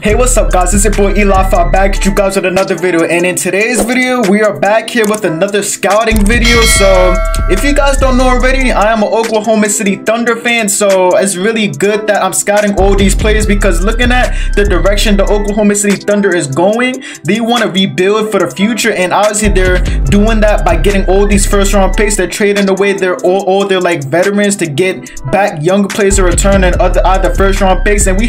Hey, what's up guys, it's your boy Eli back at you guys with another video, and in today's video we are back here with another scouting video. So if you guys don't know already, I am an Oklahoma City Thunder fan, so it's really good that I'm scouting all these players because looking at the direction the Oklahoma City Thunder is going, they want to rebuild for the future, and obviously they're doing that by getting all these first round picks. They're trading away all their like veterans to get back younger players to return and other first round picks, and we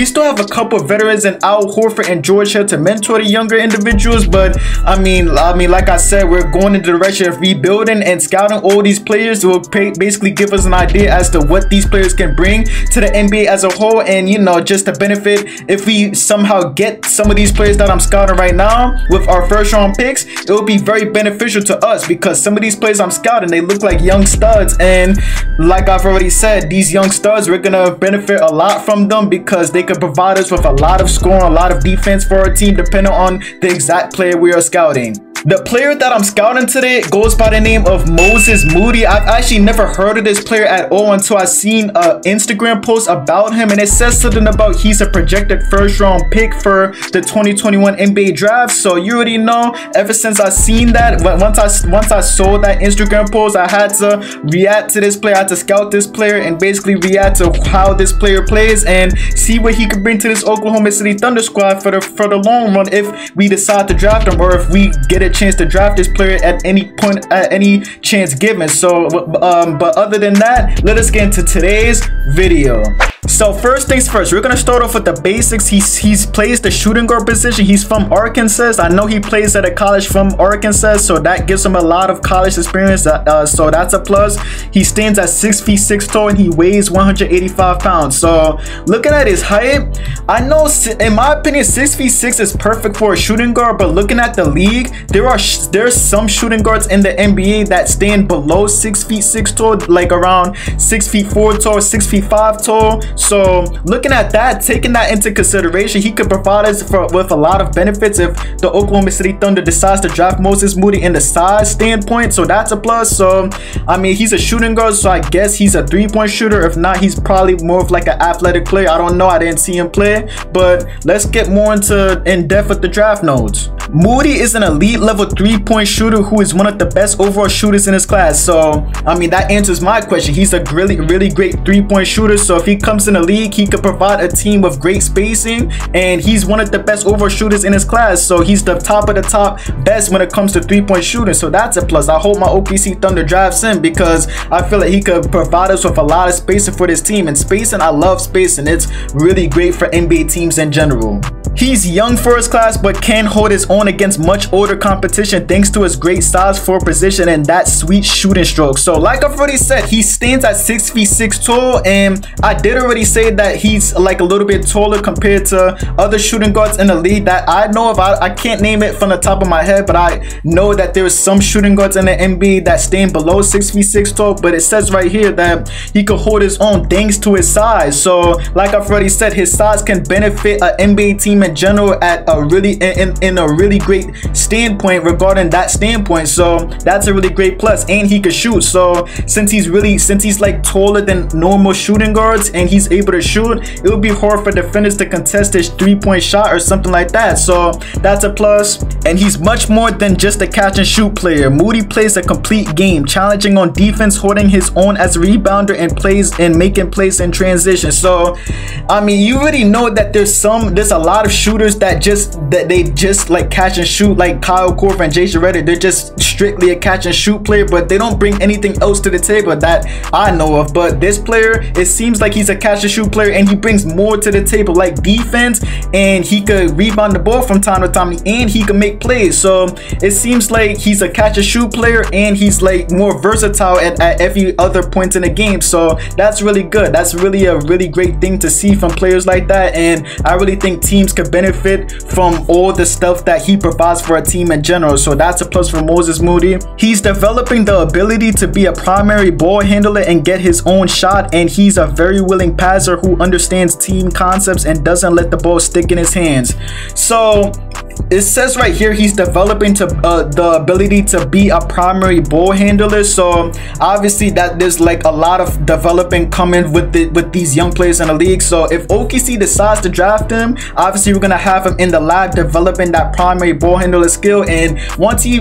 still have a couple of veterans and Al Horford and George Hill to mentor the younger individuals. But I mean, like I said, we're going in the direction of rebuilding, and scouting all these players will basically give us an idea as to what these players can bring to the NBA as a whole. And you know, just to benefit, if we somehow get some of these players that I'm scouting right now with our first round picks, it will be very beneficial to us because some of these players I'm scouting, they look like young studs, and like I've already said, these young studs, we're gonna benefit a lot from them because they could provide us with a lot of scoring, a lot of defense for our team, depending on the exact player we are scouting. The player that I'm scouting today goes by the name of Mosey Moody. I've actually never heard of this player at all until I seen an Instagram post about him, and it says something about he's a projected first round pick for the 2021 NBA draft. So you already know, ever since I seen that, once I saw that Instagram post, I had to react to this player. I had to scout this player and basically react to how this player plays and see what he could bring to this Oklahoma City Thunder squad for the long run if we decide to draft him, or if we get a chance to draft this player at any point, at any chance given. So but other than that, let us get into today's video. So first things first, we're gonna start off with the basics. He plays the shooting guard position. He's from Arkansas. I know he plays at a college from Arkansas, so that gives him a lot of college experience, so that's a plus. He stands at 6 feet 6 tall and he weighs 185 pounds. So looking at his height, I know in my opinion 6 feet 6 is perfect for a shooting guard, but looking at the league, there's some shooting guards in the NBA that stand below 6 feet 6 tall, like around 6 feet 4 tall, 6 feet 5 tall. So looking at that, taking that into consideration, he could provide us with a lot of benefits if the Oklahoma City Thunder decides to draft Mosey Moody in the size standpoint. So that's a plus. So I mean, he's a shooting guard, so I guess he's a three-point shooter. If not, he's probably more of like an athletic player. I don't know, I didn't see him play, but let's get more in depth with the draft notes. Moody is an elite level three-point shooter who is one of the best overall shooters in his class. So I mean, that answers my question. He's a really great three-point shooter, so if he comes in the league, he could provide a team with great spacing, and he's one of the best overall shooters in his class. So he's the top of the top best when it comes to three-point shooting, so that's a plus. I hope my OKC Thunder drafts him because I feel like he could provide us with a lot of spacing for this team, and spacing, I love spacing. It's really great for NBA teams in general. He's young for his class, but can hold his own against much older competition thanks to his great size for position and that sweet shooting stroke. So like I've already said, he stands at 6 feet 6 tall, and I did already say that he's like a little bit taller compared to other shooting guards in the league that I know of. I can't name it from the top of my head, but I know that there's some shooting guards in the NBA that stand below 6 feet 6 tall, but it says right here that he could hold his own thanks to his size. So like I've already said, his size can benefit an NBA team in general at a in a really great standpoint regarding that standpoint. So that's a really great plus, and he could shoot. So since he's like taller than normal shooting guards and he's able to shoot, it would be hard for defenders to contest his three-point shot or something like that. So that's a plus, and he's much more than just a catch and shoot player. Moody plays a complete game, challenging on defense, holding his own as a rebounder, and making plays in transition. So I mean, you already know that there's a lot of shooters that they just like catch and shoot, like Kyle Korver and Jason Reddick. They're just strictly a catch and shoot player, but they don't bring anything else to the table that I know of. But this player, it seems like he's a catch and shoot player, and he brings more to the table, like defense, and he could rebound the ball from time to time, and he can make plays. So it seems like he's a catch and shoot player, and he's like more versatile at every other point in the game. So that's really good. That's really a really great thing to see from players like that, and I really think teams could benefit from all the stuff that he provides for a team in general. So that's a plus for Mosey Moody. He's developing the ability to be a primary ball handler and get his own shot, and he's a very willing passer who understands team concepts and doesn't let the ball stick in his hands. So it says right here he's developing to the ability to be a primary ball handler. So obviously that there's like a lot of developing coming with these young players in the league. So if OKC decides to draft him, obviously we're gonna have him in the lab developing that primary ball handler skill. And once he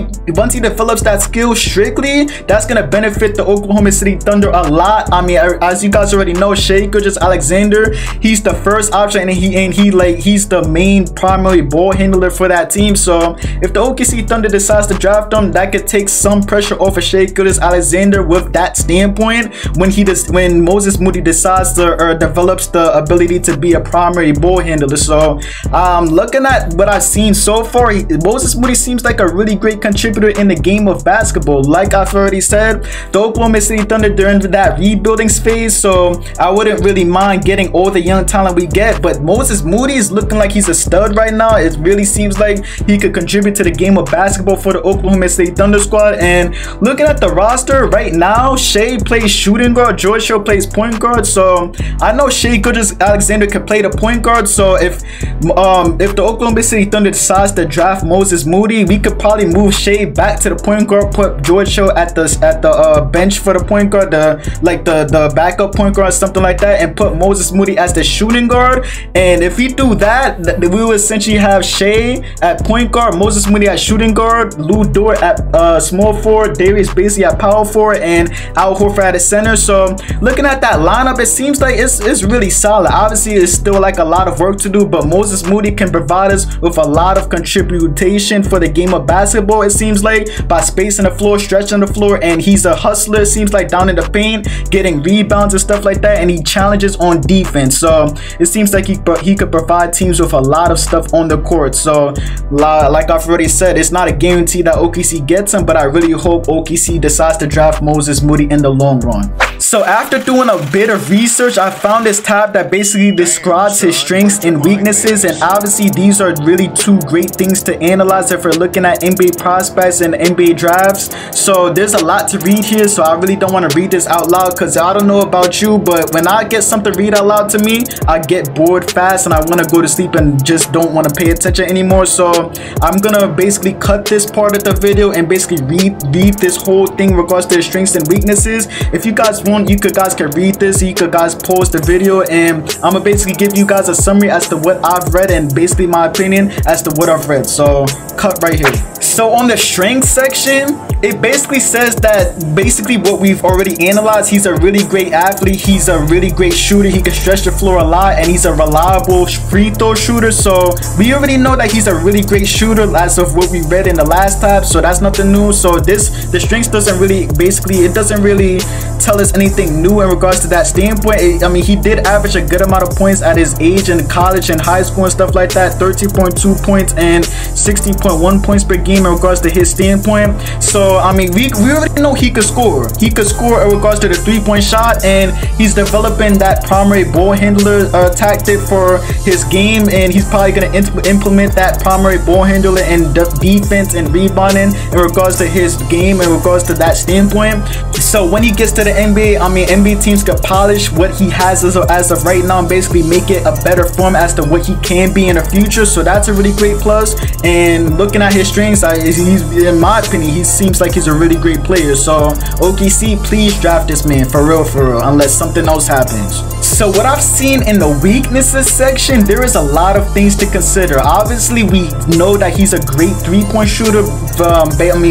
develops that skill strictly, that's gonna benefit the Oklahoma City Thunder a lot. I mean, as you guys already know, Shai Gilgeous-Alexander, he's the first option, and he's the main primary ball handler for that team. So if the OKC Thunder decides to draft him, that could take some pressure off of Shai Gilgeous-Alexander with that standpoint when Moses Moody decides to develops the ability to be a primary ball handler. So looking at what I've seen so far, Moses Moody seems like a really great contributor in the game of basketball. Like I've already said, the Oklahoma City Thunder, they're in that rebuilding phase, so I wouldn't really mind getting all the young talent we get. But Moses Moody is looking like he's a stud right now. It really seems like he could contribute to the game of basketball for the Oklahoma City Thunder squad. And looking at the roster right now, Shai plays shooting guard, George Hill plays point guard. So I know Shai Gilgeous-Alexander could play the point guard. So if the Oklahoma City Thunder decides to draft Moses Moody, we could probably move Shai back to the point guard, put George Hill at the bench for the point guard, the backup point guard, something like that, and put Moses Moody as the shooting guard. And if we do that, we will essentially have Shai at point guard, Moses Moody at shooting guard, Lou Dort at small forward, Darius Bazley at power forward, and Al Horford at the center. So looking at that lineup, it seems like it's really solid. Obviously, it's still like a lot of work to do, but Moses Moody can provide us with a lot of contribution for the game of basketball. It seems like by spacing the floor, stretching the floor, and he's a hustler. It seems like down in the paint, getting rebounds and stuff like that, and he challenges on defense. So it seems like he could provide teams with a lot of stuff on the court. So like I've already said, it's not a guarantee that OKC gets him, but I really hope OKC decides to draft Moses Moody in the long run. So after doing a bit of research, I found this tab that basically describes his strengths and weaknesses, and obviously these are really two great things to analyze if we're looking at NBA prospects and NBA drafts. So there's a lot to read here, so I really don't want to read this out loud because I don't know about you, but when I get something read out loud to me, I get bored fast and I want to go to sleep and just don't want to pay attention anymore. So I'm gonna basically cut this part of the video and basically read this whole thing in regards to his strengths and weaknesses. If you guys want, you guys can read this, you guys pause the video, and I'm gonna basically give you guys a summary as to what I've read and basically my opinion as to what I've read. So cut right here. So on the strength section, it basically says that basically what we've already analyzed, he's a really great athlete, he's a really great shooter, he can stretch the floor a lot, and he's a reliable free throw shooter. So we already know that he's a really great shooter as of what we read in the last tab, so that's nothing new. So the strengths doesn't really, basically it doesn't really tell us anything new in regards to that standpoint. I mean, he did average a good amount of points at his age in college and high school and stuff like that, 13.2 points and 16.1 points per game in regards to his standpoint. So I mean, we already know he could score. He could score in regards to the three-point shot, and he's developing that primary ball handler tactic for his game, and he's probably going to implement that primary ball handler and defense and rebounding in regards to his game in regards to that standpoint. So when he gets to the NBA, I mean, NBA teams could polish what he has as of right now and basically make it a better form as to what he can be in the future. So that's a really great plus. And looking at his strengths, he's, in my opinion, he seems like he's a really great player. So OKC, please draft this man for real, unless something else happens. So what I've seen in the weaknesses section, there is a lot of things to consider. Obviously, we know that he's a great three-point shooter,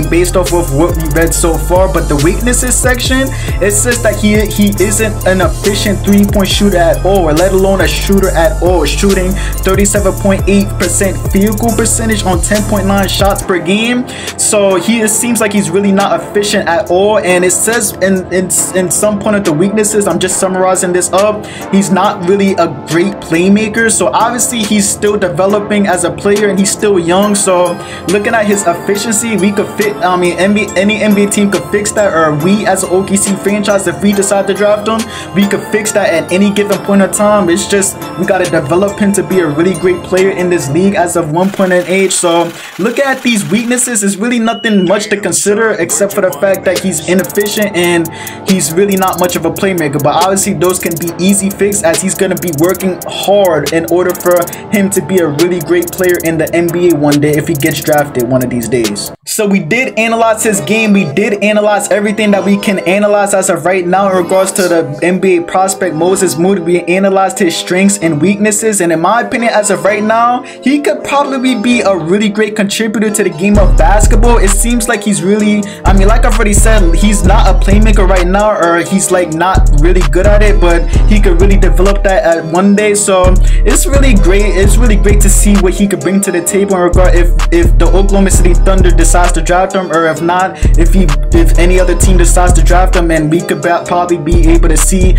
based off of what we read so far. But the weaknesses section, it says that he isn't an efficient three-point shooter at all, or let alone a shooter at all, shooting 37.8% field goal percentage on 10.9 shots per game. So it seems like he's really not efficient at all. And it says in some point of the weaknesses, I'm just summarizing this up, he's not really a great playmaker. So obviously he's still developing as a player and he's still young. So looking at his efficiency, we could fit, I mean, any NBA team could fix that, or we as an OKC franchise, if we decide to draft him, we could fix that at any given point of time. It's just we got to develop him to be a really great player in this league as of one point in age. So looking at these weaknesses, is really nothing much to consider except for the fact that he's inefficient and he's really not much of a playmaker. But obviously those can be easy easy fix, as he's going to be working hard in order for him to be a really great player in the NBA one day if he gets drafted one of these days. So we did analyze his game. We did analyze everything that we can analyze as of right now in regards to the NBA prospect Mosey Moody. We analyzed his strengths and weaknesses, and in my opinion, as of right now, he could probably be a really great contributor to the game of basketball. It seems like he's really, I mean, like I've already said, he's not a playmaker right now, or he's like not really good at it, but he could really develop that at one day. So it's really great. It's really great to see what he could bring to the table in regard if the Oklahoma City Thunder decides to draft him, or if not, if any other team decides to draft him, and we could probably be able to see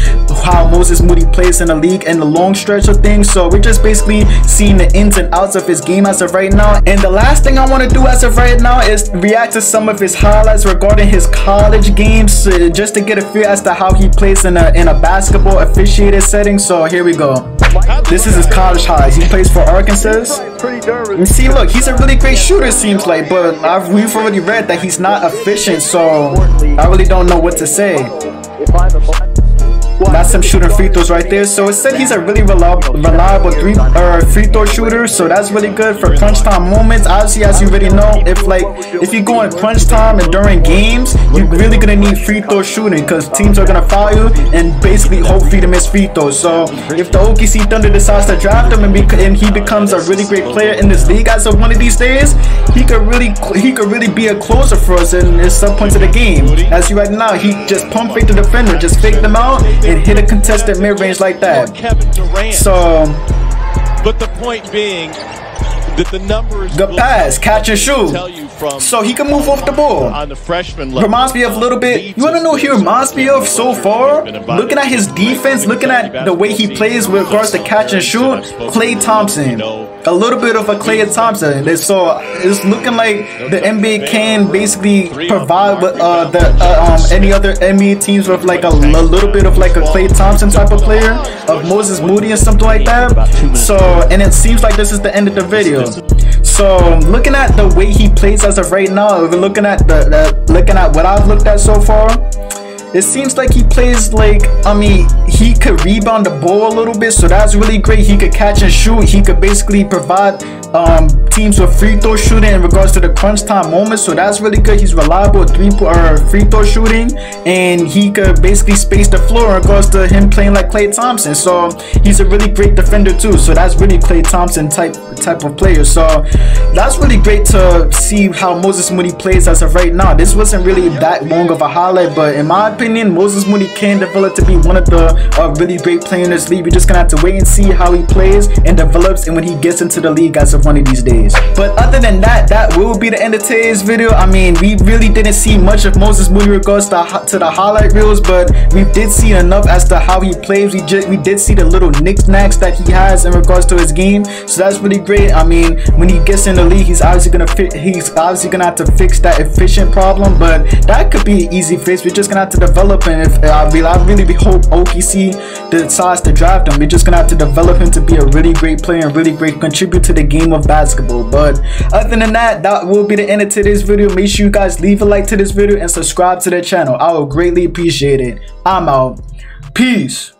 how Mosey Moody plays in the league in the long stretch of things. So we're just basically seeing the ins and outs of his game as of right now. And the last thing I want to do as of right now is react to some of his highlights regarding his college games, just to get a feel as to how he plays in a basketball officiated setting. So here we go. This is his college highs. He plays for Arkansas. And see, look, he's a really great shooter, seems like, but we've already read that he's not efficient, so I really don't know what to say. That's him shooting free throws right there. So it said he's a really reliable free throw shooter, so that's really good for crunch time moments. Obviously, as you already know, if you go in crunch time and during games, you're really gonna need free throw shooting, because teams are gonna foul you and basically hope for you to miss free throws. So if the OKC Thunder decides to draft him and he becomes a really great player in this league as of one of these days, he could really be a closer for us in some points of the game. As you right now, he just pump fake the defender, just fake them out and hit a contested mid-range like that. So, but the point being that the numbers good pass, catch and shoot. So he can move off the ball. On the freshman level, reminds me of a little bit. You want to know who he reminds me of so far? Looking at his defense, looking at the way he plays with regards to catch and shoot, Klay Thompson. A little bit of a Klay Thompson. So it's looking like the NBA can basically provide with any other NBA teams with like a little bit of like a Klay Thompson type of player, of Mosey Moody and something like that. So, and it seems like this is the end of the video. So looking at the way he plays as of right now, if we're looking at what I've looked at so far, it seems like he plays like, I mean, he could rebound the ball a little bit, so that's really great. He could catch and shoot. He could basically provide teams with free throw shooting in regards to the crunch time moments, so that's really good. He's reliable at free throw shooting, and he could basically space the floor in regards to him playing like Klay Thompson. So he's a really great defender too, so that's really Klay Thompson type of player. So that's really great to see how Mosey Moody plays as of right now. This wasn't really that long of a highlight, but in my opinion, Mosey Moody can develop to be one of the really great players in this league. We're just gonna have to wait and see how he plays and develops, and when he gets into the league as of one of these days. But other than that, that will be the end of today's video. I mean, we really didn't see much of Mosey Moody in regards to the highlight reels, but we did see enough as to how he plays. We did see the little knickknacks that he has in regards to his game, so that's really great. I mean, when he gets in the league, he's obviously gonna have to fix that efficient problem, but that could be an easy fix. We're just gonna have to develop, and if I really hope OKC decides to draft him, we're just gonna have to develop him to be a really great player and really great contribute to the game of basketball. But other than that, that will be the end of today's video. Make sure you guys leave a like to this video and subscribe to the channel. I will greatly appreciate it. I'm out. Peace.